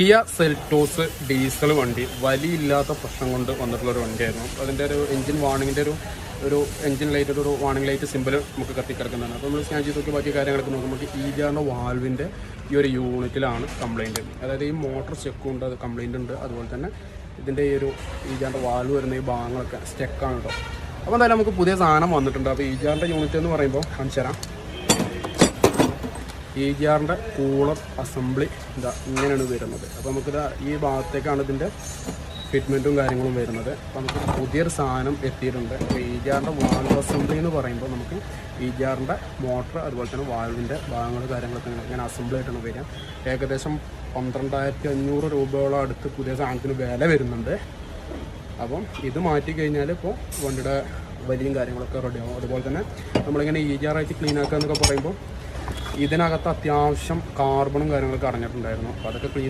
Kia Seltos diesel വണ്ടി വലിയില്ലാത്ത പ്രശ്നം കൊണ്ട് വന്നിട്ടുള്ള ഒരു വണ്ടിയായിരുന്നു. അതിൻ്റെ ഒരു എഞ്ചിൻ വാർണിങ്ങിൻ്റെ ഒരു എഞ്ചിൻ ലൈറ്റ് ഒരു വാർണിംഗ് ലൈറ്റ് സിമ്പിൾ നമുക്ക് കത്തിക്കിടക്കുന്നതാണ്. അപ്പോൾ നമ്മൾ സ്കാൻ ചെയ്ത് നോക്കി ബാക്കി കാര്യങ്ങളൊക്കെ നോക്കുമ്പോൾ ഈജാറിൻ്റെ വാൽവിൻ്റെ ഈ ഒരു യൂണിറ്റിലാണ് കംപ്ലയിൻറ്റ്. അതായത് ഈ മോട്ടർ ചെക്കുണ്ട്, അത് കംപ്ലയിൻ്റ് ഉണ്ട്. അതുപോലെ തന്നെ ഇതിൻ്റെ ഈ ഒരു ഈജാറിൻ്റെ വാൽവ് വരുന്ന ഈ ഭാഗങ്ങളൊക്കെ സ്റ്റെക്കാണ് കേട്ടോ. അപ്പോൾ എന്തായാലും നമുക്ക് പുതിയ സാധനം വന്നിട്ടുണ്ട്. അപ്പോൾ ഈജാറിൻ്റെ യൂണിറ്റ് എന്ന് പറയുമ്പോൾ കാണിച്ചു തരാം. ഈജാറിൻ്റെ കൂളർ അസംബ്ലി ഇതാ ഇങ്ങനെയാണ് വരുന്നത്. അപ്പോൾ നമുക്കിതാ ഈ ഭാഗത്തേക്കാണ് ഇതിൻ്റെ ഫിറ്റ്മെൻറ്റും കാര്യങ്ങളും വരുന്നത്. അപ്പോൾ നമുക്ക് പുതിയൊരു സാധനം എത്തിയിട്ടുണ്ട്. അപ്പോൾ ഈജാറിൻ്റെ വാൽവ് അസംബ്ലി എന്ന് പറയുമ്പോൾ നമുക്ക് ഈജാറിൻ്റെ മോട്ടർ അതുപോലെ തന്നെ വാൽവിൻ്റെ ഭാഗങ്ങൾ കാര്യങ്ങളൊക്കെ ഇങ്ങനെ അസംബ്ലി ആയിട്ടാണ് വരിക. ഏകദേശം 12,500 രൂപയോളം അടുത്ത് പുതിയ സാധനത്തിന് വില വരുന്നുണ്ട്. അപ്പം ഇത് മാറ്റി കഴിഞ്ഞാൽ ഇപ്പോൾ വണ്ടിയുടെ വലിയും കാര്യങ്ങളൊക്കെ റെഡിയാവും. അതുപോലെ തന്നെ നമ്മളിങ്ങനെ ഈജാറായിട്ട് ക്ലീൻ ആക്കുക എന്നൊക്കെ പറയുമ്പോൾ ഇതിനകത്ത് അത്യാവശ്യം കാർബണും കാര്യങ്ങളൊക്കെ അടങ്ങിയിട്ടുണ്ടായിരുന്നു. അപ്പോൾ അതൊക്കെ ക്ലീൻ